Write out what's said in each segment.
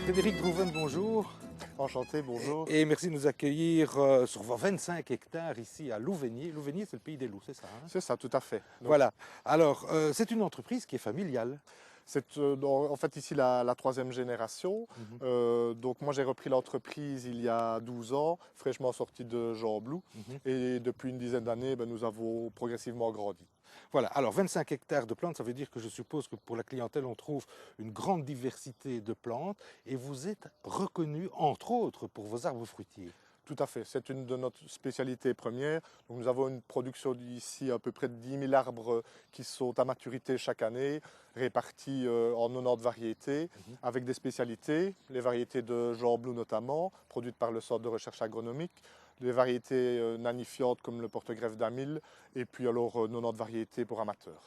Frédéric Drouven, bonjour. Enchanté, bonjour. Et merci de nous accueillir sur vos 25 hectares ici à Louvenier. Louvenier, c'est le pays des loups, c'est ça, hein? C'est ça, tout à fait. Voilà. Alors, c'est une entreprise qui est familiale. C'est en fait ici la troisième génération. Mhm. Donc moi j'ai repris l'entreprise il y a 12 ans, fraîchement sorti de Jean Blou. Mhm. Et depuis une dizaine d'années, nous avons progressivement grandi. Voilà. Alors, 25 hectares de plantes, ça veut dire que je suppose que pour la clientèle, on trouve une grande diversité de plantes. Et vous êtes reconnu, entre autres, pour vos arbres fruitiers. Tout à fait, c'est une de nos spécialités premières. Donc nous avons une production ici à peu près de 10 000 arbres qui sont à maturité chaque année, répartis en 90 variétés, avec des spécialités, les variétés de Jean Blou notamment, produites par le Centre de recherche agronomique, des variétés nanifiantes comme le porte-greffe d'Amil, et puis alors 90 variétés pour amateurs.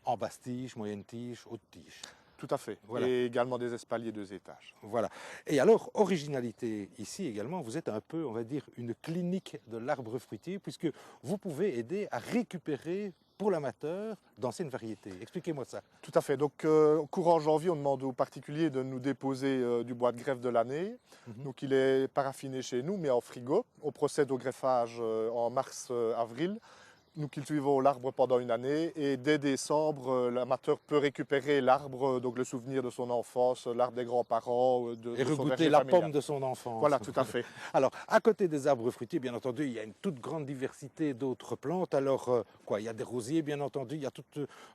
En basse tige, moyenne tige, haute tige. Tout à fait, Voilà. et également des espaliers 2 étages. Voilà. Et alors, originalité ici également, vous êtes un peu, on va dire, une clinique de l'arbre fruitier, puisque vous pouvez aider à récupérer pour l'amateur d'anciennes variétés. Expliquez-moi ça. Tout à fait. Donc, courant janvier, on demande aux particuliers de nous déposer du bois de greffe de l'année. Donc, il est paraffiné chez nous, mais en frigo. On procède au greffage en mars-avril. Nous cultivons l'arbre pendant une année et dès décembre, l'amateur peut récupérer l'arbre, donc le souvenir de son enfance, l'arbre des grands-parents, Et de son regoûter verger la familial. pomme de son enfance. Voilà, tout à fait. Alors, à côté des arbres fruitiers, bien entendu, il y a une toute grande diversité d'autres plantes. Alors, il y a des rosiers, bien entendu, il y a tout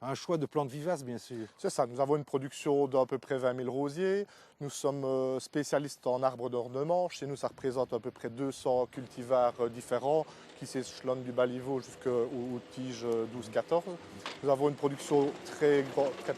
un choix de plantes vivaces, bien sûr. C'est ça, nous avons une production d'à peu près 20 000 rosiers. Nous sommes spécialistes en arbres d'ornement. Chez nous, ça représente à peu près 200 cultivars différents qui s'échelonnent du bas niveau jusqu'aux tiges 12-14. Nous avons une production très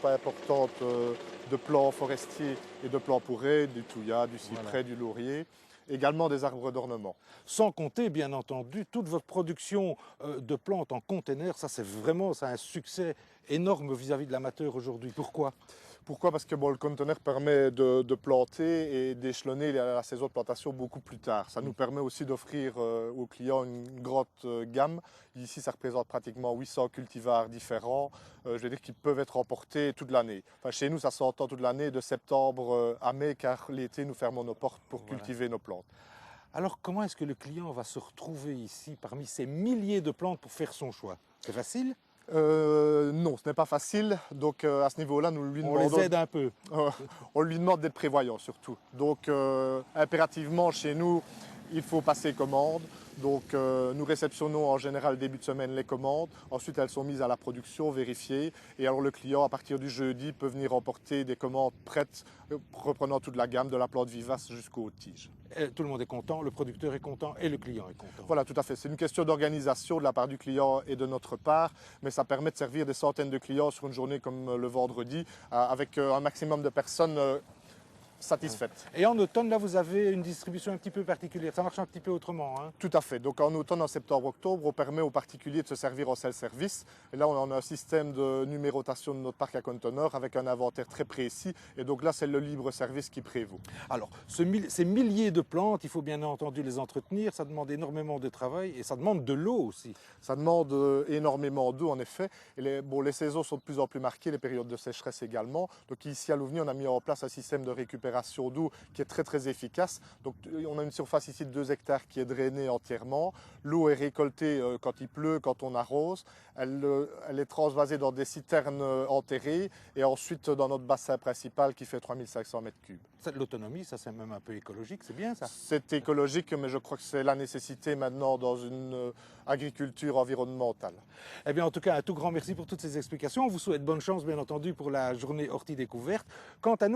importante de plants forestiers et de plants pourrés, du thuya, du cyprès, Voilà. du laurier. Également des arbres d'ornement. Sans compter, bien entendu, toute votre production de plantes en container. Ça, c'est vraiment un succès énorme vis-à-vis de l'amateur aujourd'hui. Pourquoi? Pourquoi? Parce que le conteneur permet de planter et d'échelonner la saison de plantation beaucoup plus tard. Ça nous permet aussi d'offrir aux clients une grande gamme. Ici, ça représente pratiquement 800 cultivars différents, je veux dire, qui peuvent être emportés toute l'année. Enfin, chez nous, ça s'entend toute l'année, de septembre à mai, car l'été, nous fermons nos portes pour cultiver nos plantes. Alors, comment est-ce que le client va se retrouver ici parmi ces milliers de plantes pour faire son choix? C'est facile? Non, ce n'est pas facile. Donc à ce niveau-là, nous lui demandons. On les aide un peu. On lui demande d'être prévoyant surtout. Donc impérativement chez nous, il faut passer commande. Donc nous réceptionnons en général début de semaine les commandes. Ensuite, elles sont mises à la production, vérifiées. Et alors le client, à partir du jeudi, peut venir emporter des commandes prêtes, reprenant toute la gamme de la plante vivace jusqu'aux tiges. Et tout le monde est content, le producteur est content et le client est content. Voilà, tout à fait. C'est une question d'organisation de la part du client et de notre part, mais ça permet de servir des centaines de clients sur une journée comme le vendredi, avec un maximum de personnes satisfaites. Et en automne, là, vous avez une distribution un petit peu particulière. Ça marche un petit peu autrement, hein? Tout à fait. Donc en automne, en septembre-octobre, on permet aux particuliers de se servir en self-service. Et là, on a un système de numérotation de notre parc à conteneurs avec un inventaire très précis. Et donc là, c'est le libre service qui prévaut. Alors, ces milliers de plantes, il faut bien entendu les entretenir. Ça demande énormément de travail et ça demande de l'eau aussi. Ça demande énormément d'eau, en effet. Et les saisons sont de plus en plus marquées, les périodes de sécheresse également. Donc ici, à Louvenier, on a mis en place un système de récupération d'eau qui est très très efficace. Donc on a une surface ici de 2 hectares qui est drainée entièrement. L'eau est récoltée quand il pleut, quand on arrose. Elle est transvasée dans des citernes enterrées et ensuite dans notre bassin principal qui fait 3500 mètres cubes. L'autonomie, ça c'est même un peu écologique, c'est bien ça? C'est écologique, mais je crois que c'est la nécessité maintenant dans une agriculture environnementale. Eh bien, en tout cas, un tout grand merci pour toutes ces explications. On vous souhaite bonne chance, bien entendu, pour la journée Horti Découverte. Quant à nous,